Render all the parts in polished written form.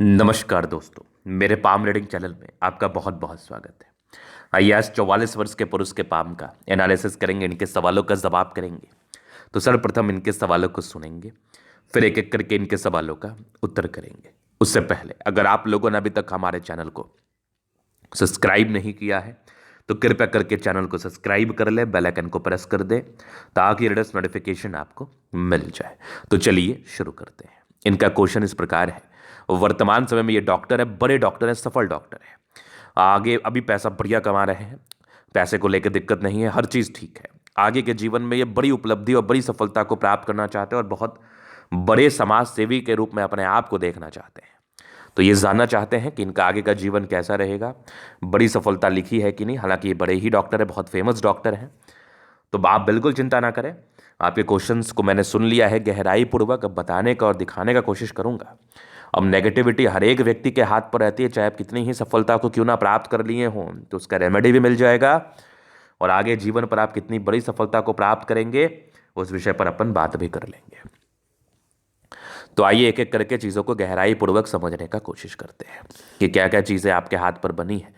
नमस्कार दोस्तों, मेरे पाम रीडिंग चैनल में आपका बहुत बहुत स्वागत है। आइए आज 44 वर्ष के पुरुष के पाम का एनालिसिस करेंगे, इनके सवालों का जवाब करेंगे। तो सर्वप्रथम इनके सवालों को सुनेंगे, फिर एक एक करके इनके सवालों का उत्तर करेंगे। उससे पहले अगर आप लोगों ने अभी तक हमारे चैनल को सब्सक्राइब नहीं किया है तो कृपया करके चैनल को सब्सक्राइब कर ले, बेल आइकन को प्रेस कर दे ताकि लेटेस्ट नोटिफिकेशन आपको मिल जाए। तो चलिए शुरू करते हैं। इनका क्वेश्चन इस प्रकार है। वर्तमान समय में ये डॉक्टर है, बड़े डॉक्टर है, सफल डॉक्टर है। आगे अभी पैसा बढ़िया कमा रहे हैं, पैसे को लेकर दिक्कत नहीं है, हर चीज़ ठीक है। आगे के जीवन में ये बड़ी उपलब्धि और बड़ी सफलता को प्राप्त करना चाहते हैं और बहुत बड़े समाज सेवी के रूप में अपने आप को देखना चाहते हैं। तो ये जानना चाहते हैं कि इनका आगे का जीवन कैसा रहेगा, बड़ी सफलता लिखी है कि नहीं। हालांकि ये बड़े ही डॉक्टर है, बहुत फेमस डॉक्टर हैं। तो आप बिल्कुल चिंता ना करें, आपके क्वेश्चंस को मैंने सुन लिया है, गहराई पूर्वक अब बताने का और दिखाने का कोशिश करूंगा। अब नेगेटिविटी हर एक व्यक्ति के हाथ पर रहती है, चाहे आप कितनी ही सफलता को क्यों ना प्राप्त कर लिए हों, तो उसका रेमेडी भी मिल जाएगा। और आगे जीवन पर आप कितनी बड़ी सफलता को प्राप्त करेंगे उस विषय पर अपन बात भी कर लेंगे। तो आइए एक एक करके चीज़ों को गहराई पूर्वक समझने का कोशिश करते हैं कि क्या क्या चीज़ें आपके हाथ पर बनी है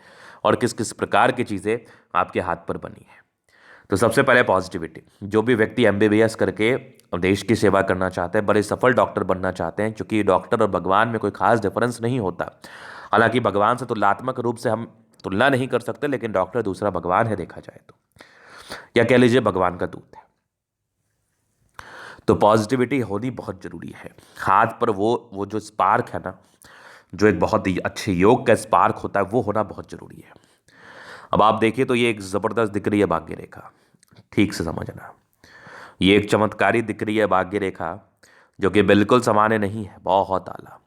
और किस किस प्रकार की चीज़ें आपके हाथ पर बनी है। तो सबसे पहले पॉजिटिविटी। जो भी व्यक्ति एमबीबीएस करके देश की सेवा करना चाहते हैं, बड़े सफल डॉक्टर बनना चाहते हैं, क्योंकि डॉक्टर और भगवान में कोई खास डिफरेंस नहीं होता। हालांकि भगवान से तुलनात्मक रूप से हम तुलना नहीं कर सकते, लेकिन डॉक्टर दूसरा भगवान है देखा जाए तो, या कह लीजिए भगवान का दूत है। तो पॉजिटिविटी होनी बहुत जरूरी है। हाथ पर वो जो स्पार्क है ना, जो एक बहुत ही अच्छे योग का स्पार्क होता है, वो होना बहुत जरूरी है। अब आप देखिए तो ये एक जबरदस्त दिख रही है भाग्य रेखा, ठीक से समझना। ये एक चमत्कारी दिख रही है भाग्य रेखा, जो कि बिल्कुल सामान्य नहीं है, बहुत आला।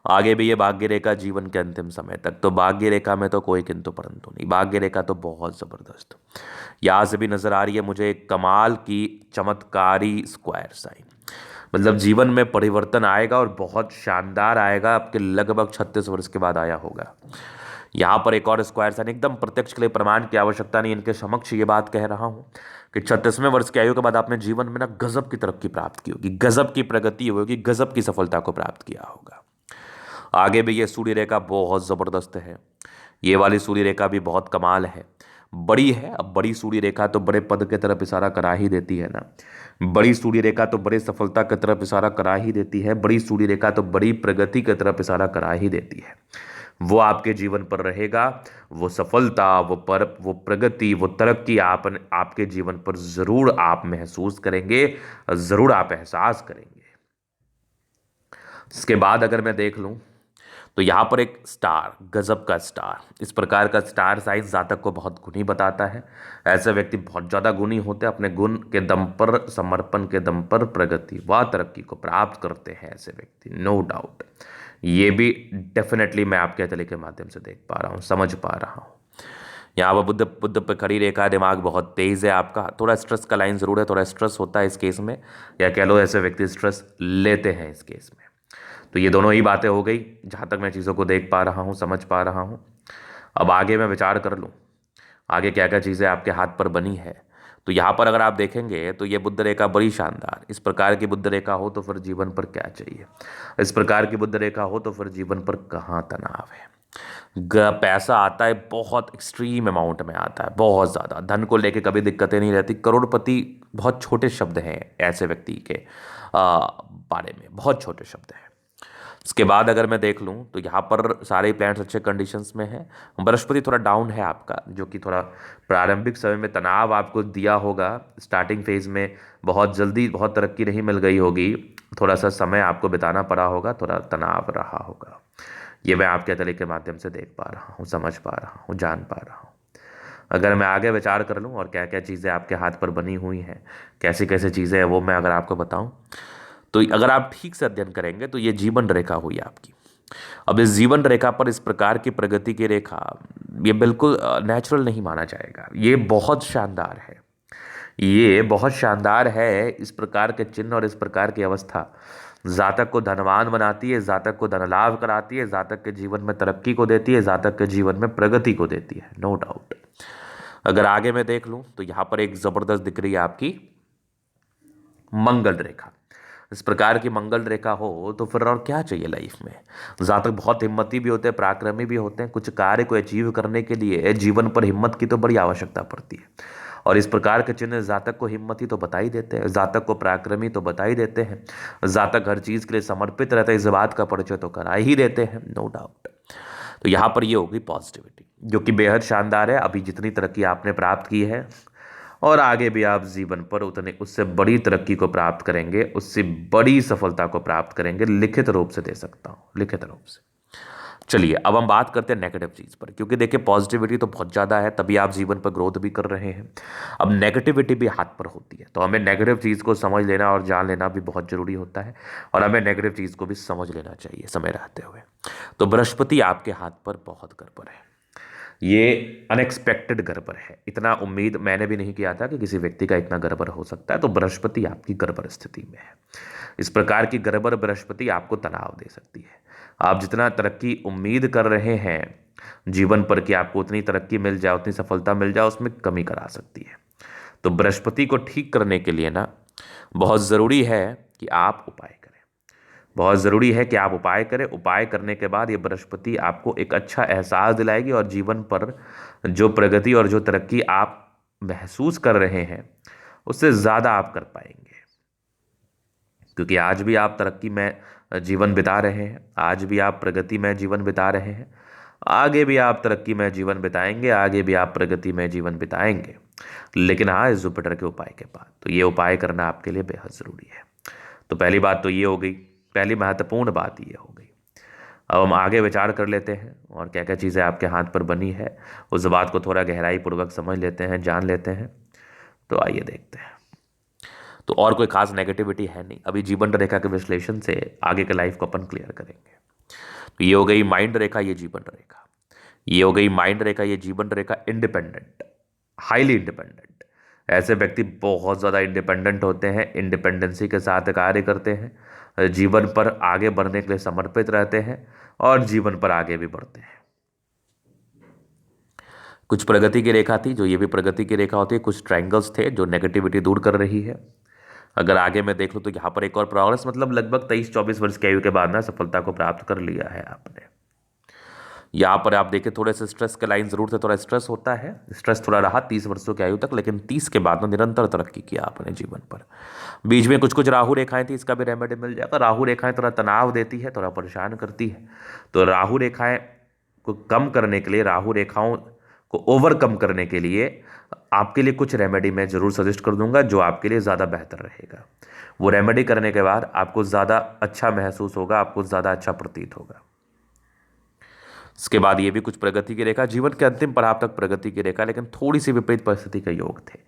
आगे भी ये भाग्य रेखा जीवन के अंतिम समय तक, तो भाग्य रेखा में तो कोई किंतु परंतु नहीं, भाग्य रेखा तो बहुत जबरदस्त। यहाँ से भी नजर आ रही है मुझे एक कमाल की चमत्कारी स्क्वायर साइन। मतलब जीवन में परिवर्तन आएगा और बहुत शानदार आएगा, आपके लगभग 36 वर्ष के बाद आया होगा। यहाँ पर एक और स्क्वायर साइन, एकदम प्रत्यक्ष के लिए प्रमाण की आवश्यकता नहीं, इनके समक्ष ये बात कह रहा हूँ कि 36वें वर्ष की आयु के बाद आपने जीवन में ना गजब की तरक्की प्राप्त की होगी, गजब की प्रगति होगी, गजब की सफलता को प्राप्त किया होगा। आगे भी ये सूर्य रेखा बहुत जबरदस्त है। ये वाली सूर्य रेखा भी बहुत कमाल है, बड़ी है। अब बड़ी सूर्य रेखा तो बड़े पद की तरफ इशारा करा ही देती है ना, बड़ी सूर्य रेखा तो बड़ी सफलता की तरफ इशारा करा ही देती है, बड़ी सूर्य रेखा तो बड़ी प्रगति की तरफ इशारा करा ही देती है। वो आपके जीवन पर रहेगा, वो सफलता, वो प्रगति, वो तरक्की आपके जीवन पर जरूर आप महसूस करेंगे, जरूर आप एहसास करेंगे। इसके बाद अगर मैं देख लूं तो यहाँ पर एक स्टार, गजब का स्टार, इस प्रकार का स्टार साइन जातक को बहुत गुणी बताता है। ऐसे व्यक्ति बहुत ज़्यादा गुणी होते हैं, अपने गुण के दम पर, समर्पण के दम पर प्रगति व तरक्की को प्राप्त करते हैं ऐसे व्यक्ति, नो डाउट। ये भी डेफिनेटली मैं आपके तले के माध्यम से देख पा रहा हूँ, समझ पा रहा हूँ। यहाँ पर बुद्ध बुद्ध पे खड़ी रेखा, दिमाग बहुत तेज है आपका, थोड़ा स्ट्रेस का लाइन जरूर है, थोड़ा स्ट्रेस होता है इस केस में, या कह लो ऐसे व्यक्ति स्ट्रेस लेते हैं इस केस में। तो ये दोनों ही बातें हो गई जहाँ तक मैं चीज़ों को देख पा रहा हूँ, समझ पा रहा हूँ। अब आगे मैं विचार कर लूँ आगे क्या क्या चीज़ें आपके हाथ पर बनी है। तो यहाँ पर अगर आप देखेंगे तो ये बुद्ध रेखा बड़ी शानदार, इस प्रकार की बुद्ध रेखा हो तो फिर जीवन पर क्या चाहिए, इस प्रकार की बुद्ध रेखा हो तो फिर जीवन पर कहाँ तनाव है। पैसा आता है, बहुत एक्सट्रीम अमाउंट में आता है, बहुत ज़्यादा, धन को लेके कभी दिक्कतें नहीं रहती। करोड़पति बहुत छोटे शब्द हैं ऐसे व्यक्ति के बारे में, बहुत छोटे शब्द हैं। इसके बाद अगर मैं देख लूँ तो यहाँ पर सारे प्लैनेट्स अच्छे कंडीशंस में हैं। बृहस्पति थोड़ा डाउन है आपका, जो कि थोड़ा प्रारंभिक समय में तनाव आपको दिया होगा, स्टार्टिंग फेज में बहुत जल्दी बहुत तरक्की नहीं मिल गई होगी, थोड़ा सा समय आपको बिताना पड़ा होगा, थोड़ा तनाव रहा होगा। ये मैं आपके तले के माध्यम से देख पा रहा हूँ, समझ पा रहा हूँ, जान पा रहा हूँ। अगर मैं आगे विचार कर लूँ और क्या क्या चीज़ें आपके हाथ पर बनी हुई हैं, कैसी कैसी चीज़ें हैं, वो मैं अगर आपको बताऊँ तो अगर आप ठीक से अध्ययन करेंगे तो ये जीवन रेखा हुई आपकी। अब इस जीवन रेखा पर इस प्रकार की प्रगति की रेखा, ये बिल्कुल नेचुरल नहीं माना जाएगा, ये बहुत शानदार है, ये बहुत शानदार है। इस प्रकार के चिन्ह और इस प्रकार की अवस्था जातक को धनवान बनाती है, जातक को धन लाभ कराती है, जातक के जीवन में तरक्की को देती है, जातक के जीवन में प्रगति को देती है, नो डाउट। अगर आगे मैं देख लूं तो यहां पर एक जबरदस्त दिख रही है आपकी मंगल रेखा। इस प्रकार की मंगल रेखा हो तो फिर और क्या चाहिए लाइफ में। जातक बहुत हिम्मती भी होते हैं, पराक्रमी भी होते हैं। कुछ कार्य को अचीव करने के लिए जीवन पर हिम्मत की तो बड़ी आवश्यकता पड़ती है, और इस प्रकार के चिन्ह जातक को हिम्मती तो बता ही देते हैं, जातक को पराक्रमी तो बता ही देते हैं, जातक हर चीज के लिए समर्पित रहता है, इस बात का परिचय तो करा ही देते हैं, नो डाउट। तो यहाँ पर ये होगी पॉजिटिविटी, जो कि बेहद शानदार है। अभी जितनी तरक्की आपने प्राप्त की है और आगे भी आप जीवन पर उतने उससे बड़ी तरक्की को प्राप्त करेंगे, उससे बड़ी सफलता को प्राप्त करेंगे, लिखित रूप से दे सकता हूँ, लिखित रूप से। चलिए अब हम बात करते हैं नेगेटिव चीज़ पर, क्योंकि देखिए पॉजिटिविटी तो बहुत ज़्यादा है, तभी आप जीवन पर ग्रोथ भी कर रहे हैं। अब नेगेटिविटी भी हाथ पर होती है, तो हमें नेगेटिव चीज़ को समझ लेना और जान लेना भी बहुत ज़रूरी होता है, और हमें नेगेटिव चीज़ को भी समझ लेना चाहिए समय रहते हुए। तो बृहस्पति आपके हाथ पर बहुत गड़बड़ है, ये अनएक्सपेक्टेड गड़बड़ है। इतना उम्मीद मैंने भी नहीं किया था कि किसी व्यक्ति का इतना गड़बड़ हो सकता है। तो बृहस्पति आपकी गड़बड़ स्थिति में है। इस प्रकार की गड़बड़ बृहस्पति आपको तनाव दे सकती है। आप जितना तरक्की उम्मीद कर रहे हैं जीवन पर कि आपको उतनी तरक्की मिल जाए, उतनी सफलता मिल जाए, उसमें कमी करा सकती है। तो बृहस्पति को ठीक करने के लिए ना बहुत ज़रूरी है कि आप उपाय करें, बहुत ज़रूरी है कि आप उपाय करें। उपाय करने के बाद ये बृहस्पति आपको एक अच्छा एहसास दिलाएगी, और जीवन पर जो प्रगति और जो तरक्की आप महसूस कर रहे हैं उससे ज़्यादा आप कर पाएंगे। क्योंकि आज भी आप तरक्की में जीवन बिता रहे हैं, आज भी आप प्रगति में जीवन बिता रहे हैं, आगे भी आप तरक्की में जीवन बिताएंगे, आगे भी आप प्रगति में जीवन बिताएंगे। लेकिन हाँ, इस जुपिटर के उपाय के बाद तो ये उपाय करना आपके लिए बेहद ज़रूरी है। तो पहली बात तो ये हो गई, पहली महत्वपूर्ण बात ये हो गई। अब हम आगे विचार कर लेते हैं और क्या क्या चीज़ें आपके हाथ पर बनी है, उस बात को थोड़ा गहराई पूर्वक समझ लेते हैं, जान लेते हैं। तो आइए देखते हैं। तो और कोई खास नेगेटिविटी है नहीं, अभी जीवन रेखा के विश्लेषण से आगे के लाइफ को अपन क्लियर करेंगे। तो ये हो गई माइंड रेखा, ये जीवन रेखा, ये हो गई माइंड रेखा, ये जीवन रेखा। इंडिपेंडेंट, हाईली इंडिपेंडेंट, ऐसे व्यक्ति बहुत ज़्यादा इंडिपेंडेंट होते हैं, इंडिपेंडेंसी के साथ कार्य करते हैं, जीवन पर आगे बढ़ने के लिए समर्पित रहते हैं और जीवन पर आगे भी बढ़ते हैं। कुछ प्रगति की रेखा थी, जो ये भी प्रगति की रेखा होती है, कुछ ट्रायंगल्स थे जो नेगेटिविटी दूर कर रही है। अगर आगे मैं देख लूँ तो यहाँ पर एक और प्रोग्रेस, मतलब लगभग 23-24 वर्ष की आयु के बाद ना सफलता को प्राप्त कर लिया है आपने। यहाँ पर आप देखिए थोड़े से स्ट्रेस के लाइन जरूर थे, थोड़ा स्ट्रेस होता है, स्ट्रेस थोड़ा रहा 30 वर्षों की आयु तक, लेकिन 30 के बाद ना निरंतर तरक्की किया आपने जीवन पर। बीच में कुछ कुछ राहु रेखाएं थी, इसका भी रेमेडी मिल जाएगा। राहु रेखाएं थोड़ा तनाव देती है, थोड़ा परेशान करती है, तो राहु रेखाएं को कम करने के लिए, राहु रेखाओं को ओवरकम करने के लिए आपके लिए कुछ रेमेडी मैं जरूर सजेस्ट कर दूंगा, जो आपके लिए ज़्यादा बेहतर रहेगा। वो रेमेडी करने के बाद आपको ज़्यादा अच्छा महसूस होगा, आपको ज़्यादा अच्छा प्रतीत होगा। इसके बाद ये भी कुछ प्रगति की रेखा, जीवन के अंतिम पड़ाव तक प्रगति की रेखा, लेकिन थोड़ी सी विपरीत परिस्थिति का योग थे।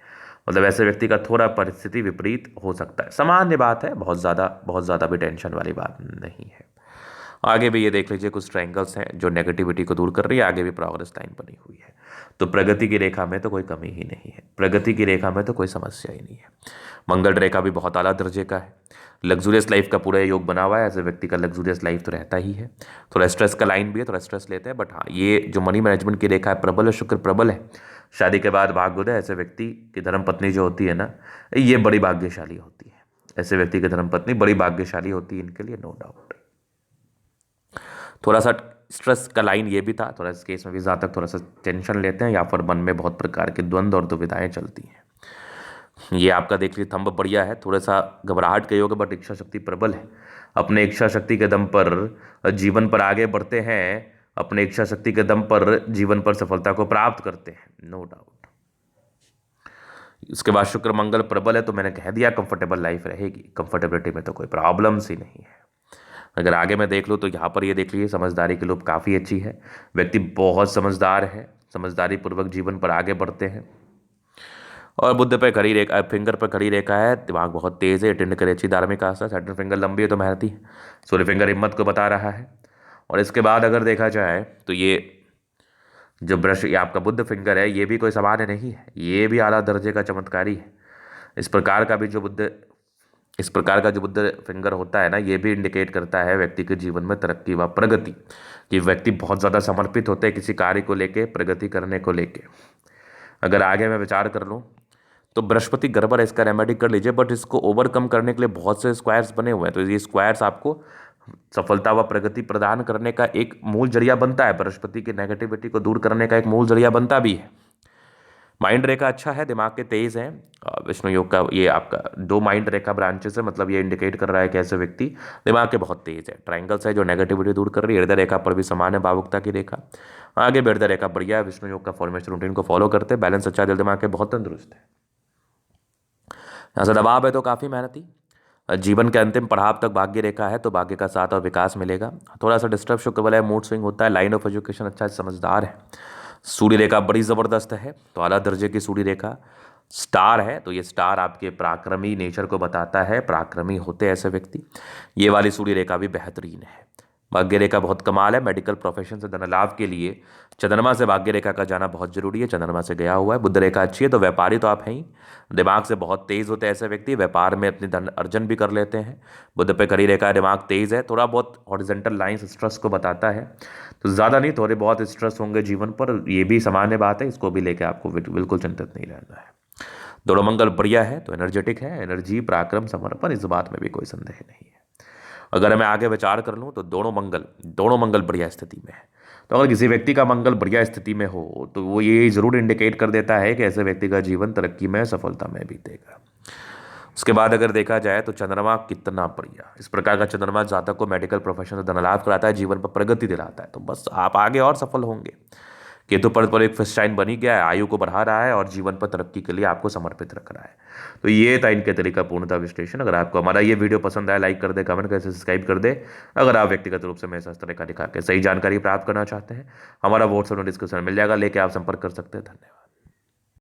मतलब ऐसे व्यक्ति का थोड़ा परिस्थिति विपरीत हो सकता है, सामान्य बात है, बहुत ज़्यादा भी टेंशन वाली बात नहीं है। आगे भी ये देख लीजिए कुछ ट्रायंगल्स हैं जो नेगेटिविटी को दूर कर रही है, आगे भी प्रोग्रेस लाइन बनी हुई है। तो प्रगति की रेखा में तो कोई कमी ही नहीं है, प्रगति की रेखा में तो कोई समस्या ही नहीं है। मंगल रेखा भी बहुत आला दर्जे का है, लग्जूरियस लाइफ का पूरा योग बना हुआ है। ऐसे व्यक्ति का लग्जूरियस लाइफ तो रहता ही है, थोड़ा स्ट्रेस का लाइन भी है, थोड़ा स्ट्रेस लेते हैं, बट हाँ ये जो मनी मैनेजमेंट की रेखा है, प्रबल है, शुक्र प्रबल है, शादी के बाद भाग्योदय। ऐसे व्यक्ति की धर्म पत्नी जो होती है ना, ये बड़ी भाग्यशाली होती है। ऐसे व्यक्ति की धर्म पत्नी बड़ी भाग्यशाली होती है इनके लिए, नो डाउट। थोड़ा सा स्ट्रेस का लाइन ये भी था, थोड़ा इस केस में भी जातक थोड़ा सा टेंशन लेते हैं, या फिर मन में बहुत प्रकार के द्वंद्व और दुविधाएं चलती हैं। ये आपका देख लीजिए थंब बढ़िया है, थोड़ा सा घबराहट का योग है, बट इच्छा शक्ति प्रबल है। अपने इच्छा शक्ति के दम पर जीवन पर आगे बढ़ते हैं, अपने इच्छा शक्ति के दम पर जीवन पर सफलता को प्राप्त करते हैं, नो डाउट। उसके बाद शुक्र मंगल प्रबल है, तो मैंने कह दिया कंफर्टेबल लाइफ रहेगी, कंफर्टेबिलिटी में तो कोई प्रॉब्लम्स ही नहीं है। अगर आगे मैं देख लूँ तो यहाँ पर ये देख लीजिए समझदारी की लूप काफ़ी अच्छी है, व्यक्ति बहुत समझदार है, समझदारी पूर्वक जीवन पर आगे बढ़ते हैं। और बुद्ध पे खड़ी रेखा, फिंगर पर खड़ी रेखा है, दिमाग बहुत तेज़ है, अटेंड करे अच्छी धार्मिक आस्था, सेकंड फिंगर लंबी है तो मेहनती है, सूर्य फिंगर हिम्मत को बता रहा है। और इसके बाद अगर देखा जाए तो ये जो ब्रश, ये आपका बुद्ध फिंगर है, ये भी कोई सामान्य नहीं है, ये भी आला दर्जे का चमत्कारी है। इस प्रकार का जो बुद्ध फिंगर होता है ना, ये भी इंडिकेट करता है व्यक्ति के जीवन में तरक्की व प्रगति, कि व्यक्ति बहुत ज़्यादा समर्पित होते हैं किसी कार्य को लेके, प्रगति करने को लेके। अगर आगे मैं विचार कर लूँ तो बृहस्पति गड़बड़ है, इसका रेमेडी कर लीजिए, बट इसको ओवरकम करने के लिए बहुत से स्क्वायर्स बने हुए हैं, तो ये स्क्वायर्स आपको सफलता व प्रगति प्रदान करने का एक मूल जरिया बनता है, बृहस्पति की नेगेटिविटी को दूर करने का एक मूल जरिया बनता भी है। माइंड रेखा अच्छा है, दिमाग के तेज हैं। विष्णु योग का ये आपका 2 माइंड रेखा ब्रांचेस है, मतलब ये इंडिकेट कर रहा है कि ऐसे व्यक्ति दिमाग के बहुत तेज है। ट्रायंगल्स है जो नेगेटिविटी दूर कर रही है। हृदय रेखा पर भी समान है भावुकता की रेखा। आगे भी हृदय रेखा बढ़िया है। विष्णु योग का फॉर्मेशन रूटीन को फॉलो करते हैं, बैलेंस अच्छा, दिल दिमाग के बहुत तंदुरुस्त है। यहाँ से दबाव है तो काफ़ी मेहनती। जीवन के अंतिम पड़ाव तक भाग्य रेखा है, तो भाग्य का साथ और विकास मिलेगा। थोड़ा सा डिस्टर्ब शुक्र वाला है, मूड स्विंग होता है। लाइन ऑफ एजुकेशन अच्छा है, समझदार है। सूर्य रेखा बड़ी ज़बरदस्त है, तो आला दर्जे की सूर्य रेखा स्टार है, तो ये स्टार आपके पराक्रमी नेचर को बताता है, पराक्रमी होते हैं ऐसे व्यक्ति। ये वाली सूर्य रेखा भी बेहतरीन है। भाग्य रेखा बहुत कमाल है। मेडिकल प्रोफेशन से धन लाभ के लिए चंद्रमा से भाग्य रेखा का जाना बहुत जरूरी है। चंद्रमा से गया हुआ है। बुध रेखा अच्छी है, तो व्यापारी तो आप हैं ही। दिमाग से बहुत तेज होते हैं ऐसे व्यक्ति, व्यापार में अपनी धन अर्जन भी कर लेते हैं। बुध पे खड़ी रेखा, दिमाग तेज है। थोड़ा बहुत हॉरिजॉन्टल लाइंस स्ट्रेस को बताता है, तो ज़्यादा नहीं, थोड़े बहुत स्ट्रेस होंगे जीवन पर, ये भी सामान्य बात है। इसको भी लेकर आपको बिल्कुल चिंतित नहीं रहना है। दोनों मंगल बढ़िया है, तो एनर्जेटिक है। एनर्जी, पराक्रम, समर्पण, इस बात में भी कोई संदेह नहीं है। अगर मैं आगे विचार कर लूँ तो दोनों मंगल बढ़िया स्थिति में है। तो अगर किसी व्यक्ति का मंगल बढ़िया स्थिति में हो तो वो ये जरूर इंडिकेट कर देता है कि ऐसे व्यक्ति का जीवन तरक्की में, सफलता में बीतेगा। उसके बाद अगर देखा जाए तो चंद्रमा कितना बढ़िया, इस प्रकार का चंद्रमा जातक को मेडिकल प्रोफेशन से धन लाभ कराता है, जीवन पर प्रगति दिलाता है, तो बस आप आगे और सफल होंगे। केतु पर एक फिस्टाइन बनी गया है, आयु को बढ़ा रहा है और जीवन पर तरक्की के लिए आपको समर्पित रख रहा है। तो ये था इनके तरीका पूर्णता विश्लेषण। अगर आपको हमारा ये वीडियो पसंद आया, लाइक कर दे, कमेंट कर, सब्सक्राइब कर दे। अगर आप व्यक्तिगत रूप से मेरे साथ तरीका दिखा के सही जानकारी प्राप्त करना चाहते हैं, हमारा व्हाट्सएप डिस्क्रिप्शन मिल जाएगा, लेके आप संपर्क कर सकते हैं। धन्यवाद।